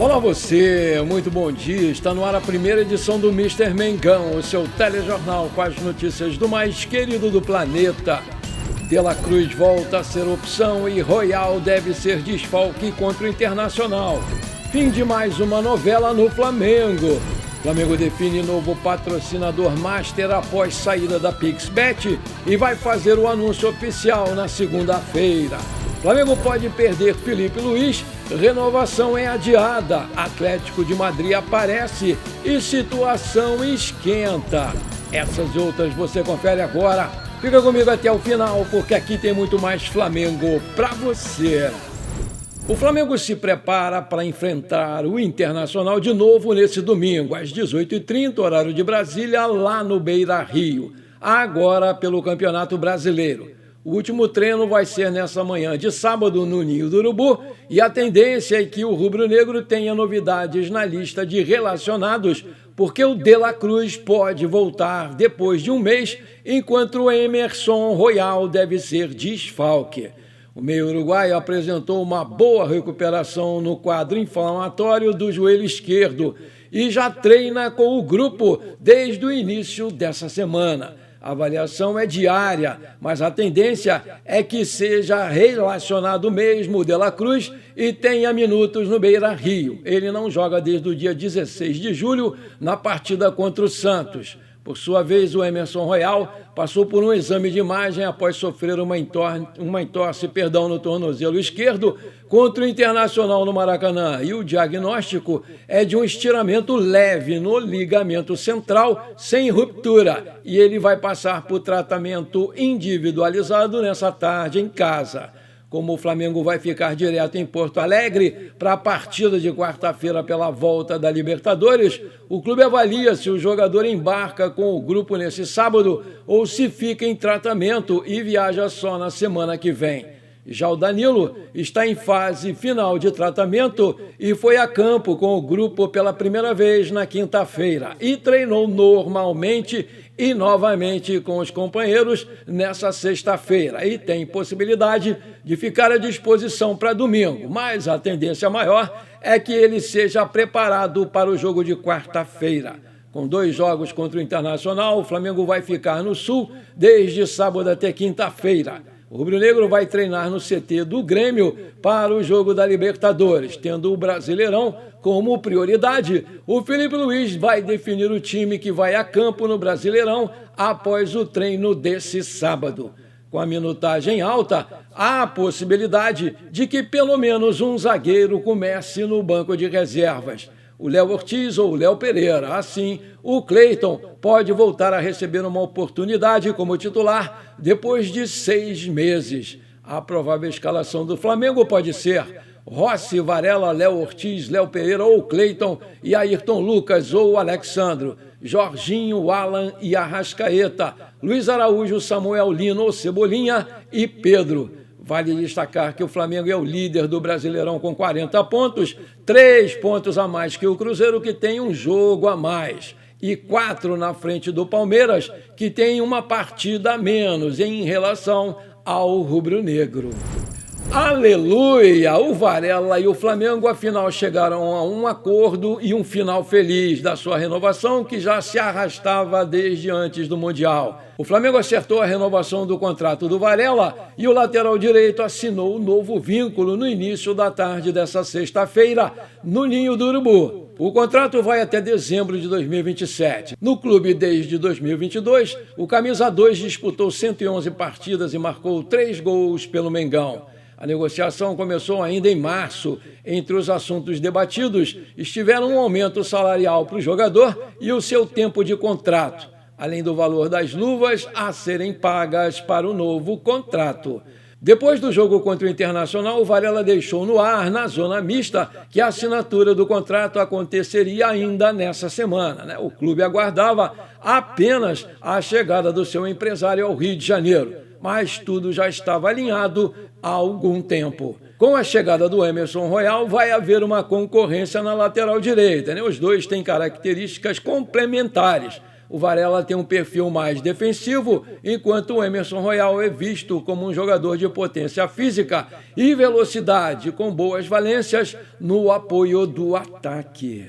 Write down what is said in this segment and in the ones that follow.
Olá você, muito bom dia. Está no ar a primeira edição do Mister Mengão, o seu telejornal com as notícias do mais querido do planeta. De La Cruz volta a ser opção e Royal deve ser desfalque contra o Internacional. Fim de mais uma novela no Flamengo. Flamengo define novo patrocinador master após saída da PixBet e vai fazer o anúncio oficial na segunda-feira. Flamengo pode perder Felipe Luiz, renovação é adiada, Atlético de Madrid aparece e situação esquenta. Essas e outras você confere agora. Fica comigo até o final, porque aqui tem muito mais Flamengo para você. O Flamengo se prepara para enfrentar o Internacional de novo nesse domingo, às 18h30, horário de Brasília, lá no Beira-Rio, agora pelo Campeonato Brasileiro. O último treino vai ser nessa manhã de sábado no Ninho do Urubu e a tendência é que o rubro-negro tenha novidades na lista de relacionados, porque o De La Cruz pode voltar depois de um mês, enquanto o Emerson Royal deve ser desfalque. O meio uruguaio apresentou uma boa recuperação no quadro inflamatório do joelho esquerdo e já treina com o grupo desde o início dessa semana. A avaliação é diária, mas a tendência é que seja relacionado mesmo o De La Cruz e tenha minutos no Beira-Rio. Ele não joga desde o dia 16 de julho na partida contra o Santos. Por sua vez, o Emerson Royal passou por um exame de imagem após sofrer uma entorse no tornozelo esquerdo contra o Internacional no Maracanã. E o diagnóstico é de um estiramento leve no ligamento central, sem ruptura. E ele vai passar por tratamento individualizado nessa tarde em casa. Como o Flamengo vai ficar direto em Porto Alegre para a partida de quarta-feira pela volta da Libertadores, o clube avalia se o jogador embarca com o grupo nesse sábado ou se fica em tratamento e viaja só na semana que vem. Já o Danilo está em fase final de tratamento e foi a campo com o grupo pela primeira vez na quinta-feira e treinou normalmente e novamente com os companheiros nessa sexta-feira e tem possibilidade de ficar à disposição para domingo, mas a tendência maior é que ele seja preparado para o jogo de quarta-feira. Com 2 jogos contra o Internacional, o Flamengo vai ficar no Sul desde sábado até quinta-feira. O rubro-negro vai treinar no CT do Grêmio para o jogo da Libertadores, tendo o Brasileirão como prioridade. O Felipe Luiz vai definir o time que vai a campo no Brasileirão após o treino desse sábado. Com a minutagem alta, há a possibilidade de que pelo menos um zagueiro comece no banco de reservas. O Léo Ortiz ou o Léo Pereira. Assim, o Cleiton pode voltar a receber uma oportunidade como titular depois de 6 meses. A provável escalação do Flamengo pode ser Rossi, Varela, Léo Ortiz, Léo Pereira ou Cleiton e Ayrton Lucas ou Alexandro, Jorginho, Alan e Arrascaeta, Luiz Araújo, Samuel Lino ou Cebolinha e Pedro. Vale destacar que o Flamengo é o líder do Brasileirão com 40 pontos, 3 pontos a mais que o Cruzeiro, que tem um jogo a mais, e 4 na frente do Palmeiras, que tem uma partida a menos em relação ao rubro-negro. Aleluia! O Varela e o Flamengo, afinal, chegaram a um acordo e um final feliz da sua renovação, que já se arrastava desde antes do Mundial. O Flamengo acertou a renovação do contrato do Varela e o lateral direito assinou o novo vínculo no início da tarde dessa sexta-feira, no Ninho do Urubu. O contrato vai até dezembro de 2027. No clube desde 2022, o camisa 2 disputou 111 partidas e marcou 3 gols pelo Mengão. A negociação começou ainda em março. Entre os assuntos debatidos estiveram um aumento salarial para o jogador e o seu tempo de contrato, além do valor das luvas a serem pagas para o novo contrato. Depois do jogo contra o Internacional, o Varela deixou no ar, na zona mista, que a assinatura do contrato aconteceria ainda nessa semana. O clube aguardava apenas a chegada do seu empresário ao Rio de Janeiro, mas tudo já estava alinhado há algum tempo. Com a chegada do Emerson Royal, vai haver uma concorrência na lateral direita. Os dois têm características complementares. o Varela tem um perfil mais defensivo, enquanto o Emerson Royal é visto como um jogador de potência física e velocidade, com boas valências no apoio do ataque.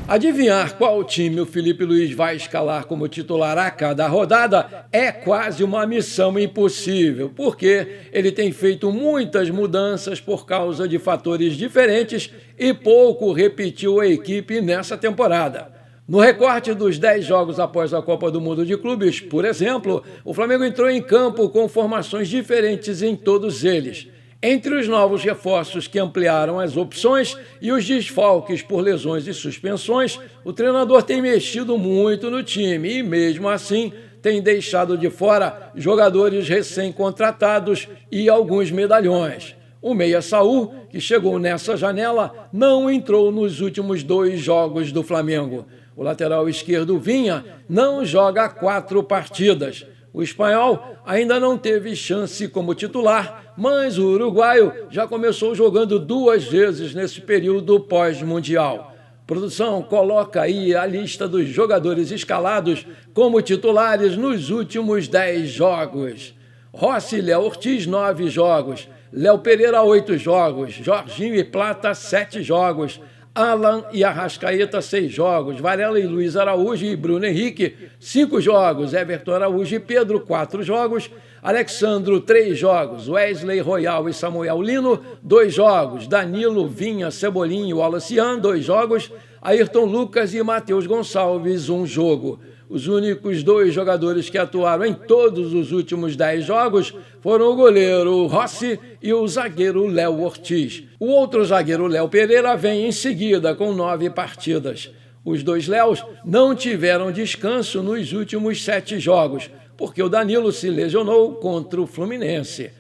Adivinhar qual time o Felipe Luiz vai escalar como titular a cada rodada é quase uma missão impossível, porque ele tem feito muitas mudanças por causa de fatores diferentes e pouco repetiu a equipe nessa temporada. No recorte dos 10 jogos após a Copa do Mundo de Clubes, por exemplo, o Flamengo entrou em campo com formações diferentes em todos eles. Entre os novos reforços que ampliaram as opções e os desfalques por lesões e suspensões, o treinador tem mexido muito no time e, mesmo assim, tem deixado de fora jogadores recém-contratados e alguns medalhões. O meia Saul, que chegou nessa janela, não entrou nos últimos 2 jogos do Flamengo. O lateral esquerdo Vinha não joga 4 partidas. O espanhol ainda não teve chance como titular, mas o uruguaio já começou jogando 2 vezes nesse período pós-mundial. Produção coloca aí a lista dos jogadores escalados como titulares nos últimos 10 jogos. Rossi e Léo Ortiz, 9 jogos. Léo Pereira, 8 jogos. Jorginho e Plata, 7 jogos. Alan e Arrascaeta, 6 jogos. Varela e Luiz Araújo e Bruno Henrique, 5 jogos. Everton Araújo e Pedro, 4 jogos. Alexandro, 3 jogos. Wesley, Royal e Samuel Lino, 2 jogos. Danilo, Vinha, Cebolinha e Wallace, 2 jogos. Ayrton Lucas e Matheus Gonçalves, 1 jogo. Os únicos 2 jogadores que atuaram em todos os últimos 10 jogos foram o goleiro Rossi e o zagueiro Léo Ortiz. O outro zagueiro, Léo Pereira, vem em seguida com 9 partidas. Os 2 Léos não tiveram descanso nos últimos 7 jogos, porque o Danilo se lesionou contra o Fluminense.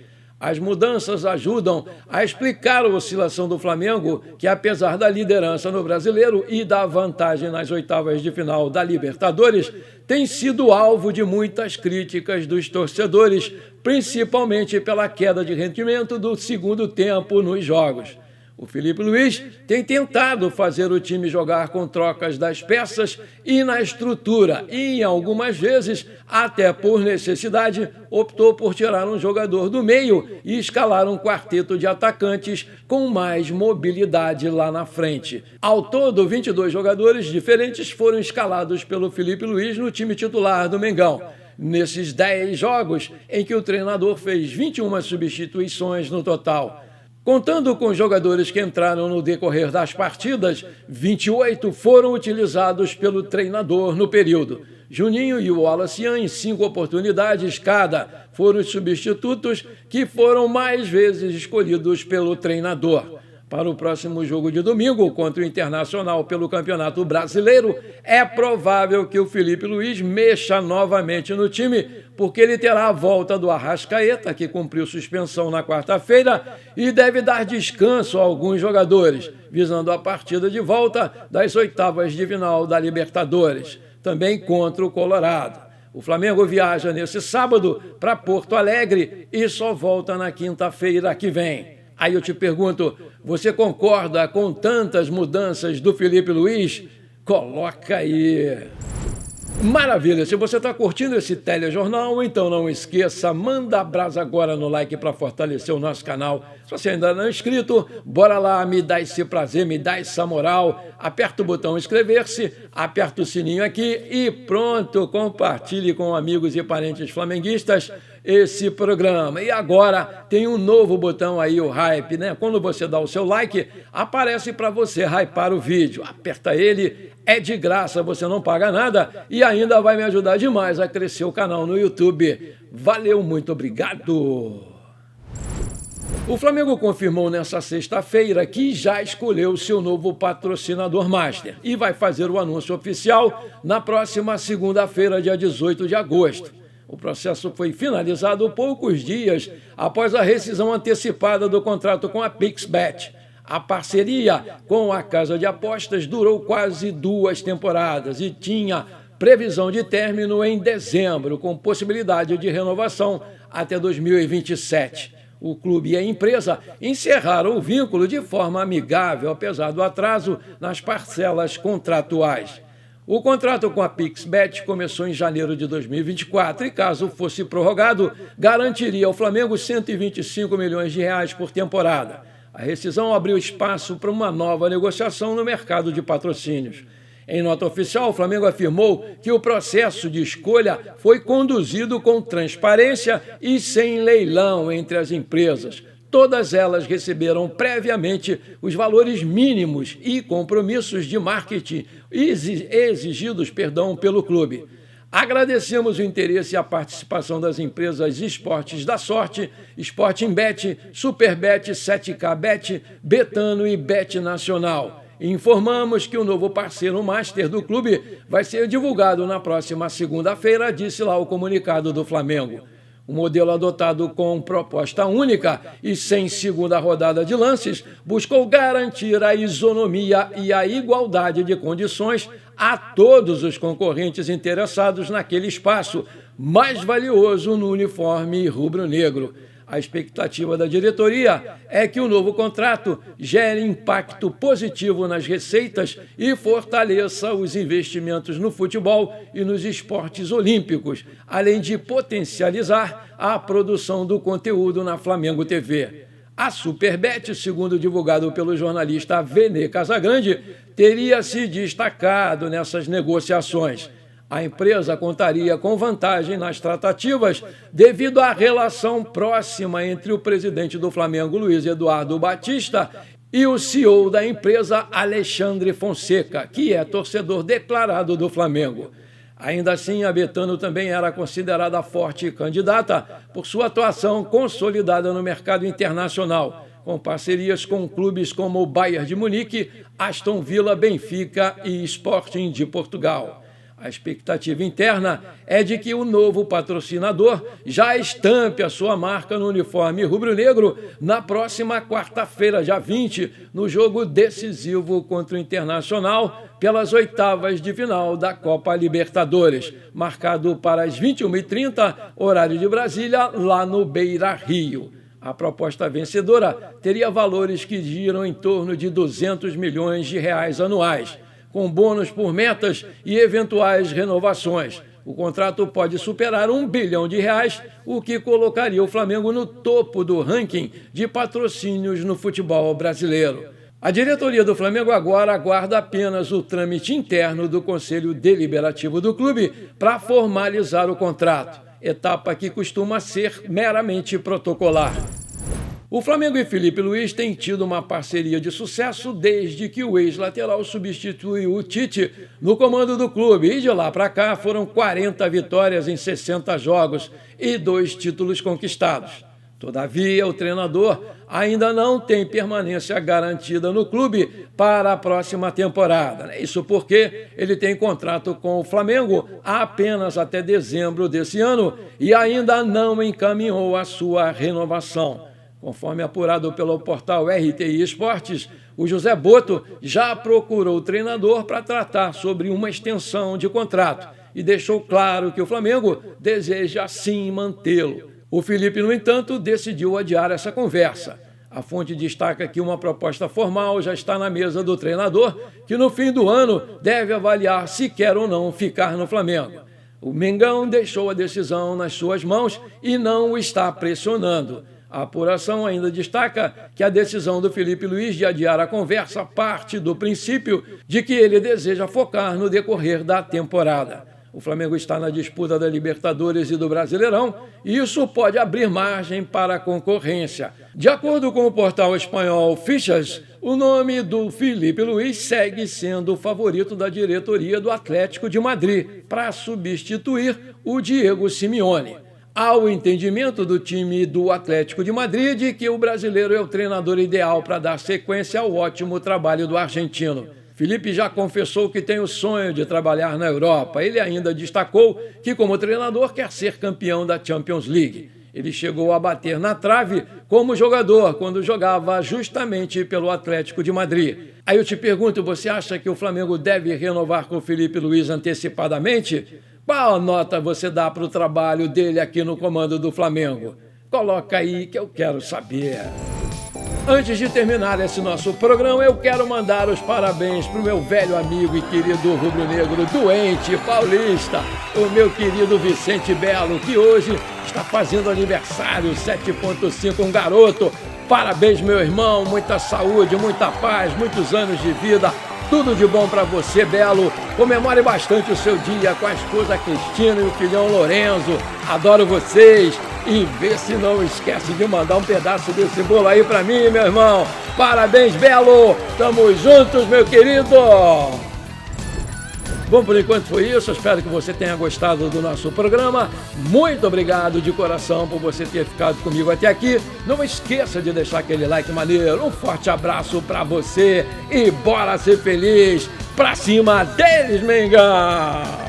As mudanças ajudam a explicar a oscilação do Flamengo, que apesar da liderança no Brasileiro e da vantagem nas oitavas de final da Libertadores, tem sido alvo de muitas críticas dos torcedores, principalmente pela queda de rendimento do segundo tempo nos jogos. O Felipe Luiz tem tentado fazer o time jogar com trocas das peças e na estrutura e, algumas vezes, até por necessidade, optou por tirar um jogador do meio e escalar um quarteto de atacantes com mais mobilidade lá na frente. Ao todo, 22 jogadores diferentes foram escalados pelo Felipe Luiz no time titular do Mengão. Nesses 10 jogos, em que o treinador fez 21 substituições no total. Contando com os jogadores que entraram no decorrer das partidas, 28 foram utilizados pelo treinador no período. Juninho e o Wallace, em 5 oportunidades cada, foram os substitutos que foram mais vezes escolhidos pelo treinador. Para o próximo jogo de domingo, contra o Internacional pelo Campeonato Brasileiro, é provável que o Felipe Luiz mexa novamente no time, porque ele terá a volta do Arrascaeta, que cumpriu suspensão na quarta-feira, e deve dar descanso a alguns jogadores, visando a partida de volta das oitavas de final da Libertadores, também contra o Colorado. O Flamengo viaja nesse sábado para Porto Alegre e só volta na quinta-feira que vem. Aí eu te pergunto, você concorda com tantas mudanças do Felipe Luiz? Coloca aí. Maravilha! Se você está curtindo esse telejornal, então não esqueça, manda abraço agora no like para fortalecer o nosso canal. Se você ainda não é inscrito, bora lá, me dá esse prazer, me dá essa moral. Aperta o botão inscrever-se, aperta o sininho aqui e pronto, compartilhe com amigos e parentes flamenguistas esse programa. E agora tem um novo botão aí, o hype, né? Quando você dá o seu like, aparece para você hypar o vídeo. Aperta ele, é de graça, você não paga nada e ainda vai me ajudar demais a crescer o canal no YouTube. Valeu, muito obrigado! O Flamengo confirmou nessa sexta-feira que já escolheu seu novo patrocinador master e vai fazer o anúncio oficial na próxima segunda-feira, dia 18 de agosto. O processo foi finalizado poucos dias após a rescisão antecipada do contrato com a PixBet. A parceria com a casa de apostas durou quase 2 temporadas e tinha previsão de término em dezembro, com possibilidade de renovação até 2027. O clube e a empresa encerraram o vínculo de forma amigável, apesar do atraso nas parcelas contratuais. O contrato com a Pixbet começou em janeiro de 2024 e, caso fosse prorrogado, garantiria ao Flamengo 125 milhões de reais por temporada. A rescisão abriu espaço para uma nova negociação no mercado de patrocínios. Em nota oficial, o Flamengo afirmou que o processo de escolha foi conduzido com transparência e sem leilão entre as empresas. Todas elas receberam previamente os valores mínimos e compromissos de marketing exigidos pelo clube. Agradecemos o interesse e a participação das empresas Esportes da Sorte, Sportingbet, Superbet, 7kBet, Betano e Bet Nacional. Informamos que o novo parceiro master do clube vai ser divulgado na próxima segunda-feira, disse lá o comunicado do Flamengo. O modelo adotado com proposta única e sem segunda rodada de lances buscou garantir a isonomia e a igualdade de condições a todos os concorrentes interessados naquele espaço mais valioso no uniforme rubro-negro. A expectativa da diretoria é que o novo contrato gere impacto positivo nas receitas e fortaleça os investimentos no futebol e nos esportes olímpicos, além de potencializar a produção do conteúdo na Flamengo TV. A Superbet, segundo divulgado pelo jornalista Vene Casagrande, teria se destacado nessas negociações. A empresa contaria com vantagem nas tratativas devido à relação próxima entre o presidente do Flamengo, Luiz Eduardo Batista, e o CEO da empresa, Alexandre Fonseca, que é torcedor declarado do Flamengo. Ainda assim, a Betano também era considerada forte candidata por sua atuação consolidada no mercado internacional, com parcerias com clubes como o Bayern de Munique, Aston Villa, Benfica e Sporting de Portugal. A expectativa interna é de que o novo patrocinador já estampe a sua marca no uniforme rubro-negro na próxima quarta-feira, dia 20, no jogo decisivo contra o Internacional pelas oitavas de final da Copa Libertadores, marcado para as 21h30, horário de Brasília, lá no Beira-Rio. A proposta vencedora teria valores que giram em torno de 200 milhões de reais anuais, com bônus por metas e eventuais renovações. O contrato pode superar R$1 bilhão, o que colocaria o Flamengo no topo do ranking de patrocínios no futebol brasileiro. A diretoria do Flamengo agora aguarda apenas o trâmite interno do Conselho Deliberativo do clube para formalizar o contrato, etapa que costuma ser meramente protocolar. O Flamengo e Felipe Luiz têm tido uma parceria de sucesso desde que o ex-lateral substituiu o Tite no comando do clube e de lá para cá foram 40 vitórias em 60 jogos e 2 títulos conquistados. Todavia, o treinador ainda não tem permanência garantida no clube para a próxima temporada. Isso porque ele tem contrato com o Flamengo apenas até dezembro desse ano e ainda não encaminhou a sua renovação. Conforme apurado pelo portal RTI Esportes, o José Boto já procurou o treinador para tratar sobre uma extensão de contrato e deixou claro que o Flamengo deseja sim mantê-lo. O Felipe, no entanto, decidiu adiar essa conversa. A fonte destaca que uma proposta formal já está na mesa do treinador, que no fim do ano deve avaliar se quer ou não ficar no Flamengo. O Mengão deixou a decisão nas suas mãos e não o está pressionando. A apuração ainda destaca que a decisão do Felipe Luiz de adiar a conversa parte do princípio de que ele deseja focar no decorrer da temporada. O Flamengo está na disputa da Libertadores e do Brasileirão e isso pode abrir margem para a concorrência. De acordo com o portal espanhol Fichas, o nome do Felipe Luiz segue sendo o favorito da diretoria do Atlético de Madrid para substituir o Diego Simeone. Há o entendimento do time do Atlético de Madrid de que o brasileiro é o treinador ideal para dar sequência ao ótimo trabalho do argentino. Felipe já confessou que tem o sonho de trabalhar na Europa. Ele ainda destacou que, como treinador, quer ser campeão da Champions League. Ele chegou a bater na trave como jogador quando jogava justamente pelo Atlético de Madrid. Aí eu te pergunto, você acha que o Flamengo deve renovar com o Felipe Luiz antecipadamente? Qual nota você dá para o trabalho dele aqui no comando do Flamengo? Coloca aí que eu quero saber. Antes de terminar esse nosso programa, eu quero mandar os parabéns para o meu velho amigo e querido rubro-negro doente paulista, o meu querido Vicente Belo, que hoje está fazendo aniversário, 7.5, um garoto. Parabéns, meu irmão, muita saúde, muita paz, muitos anos de vida, tudo de bom para você, Belo. Comemore bastante o seu dia com a esposa Cristina e o filhão Lorenzo. Adoro vocês. E vê se não esquece de mandar um pedaço desse bolo aí pra mim, meu irmão. Parabéns, Belo. Tamo juntos, meu querido. Bom, por enquanto foi isso. Espero que você tenha gostado do nosso programa. Muito obrigado de coração por você ter ficado comigo até aqui. Não esqueça de deixar aquele like maneiro. Um forte abraço pra você e bora ser feliz. Pra cima deles, Mengão!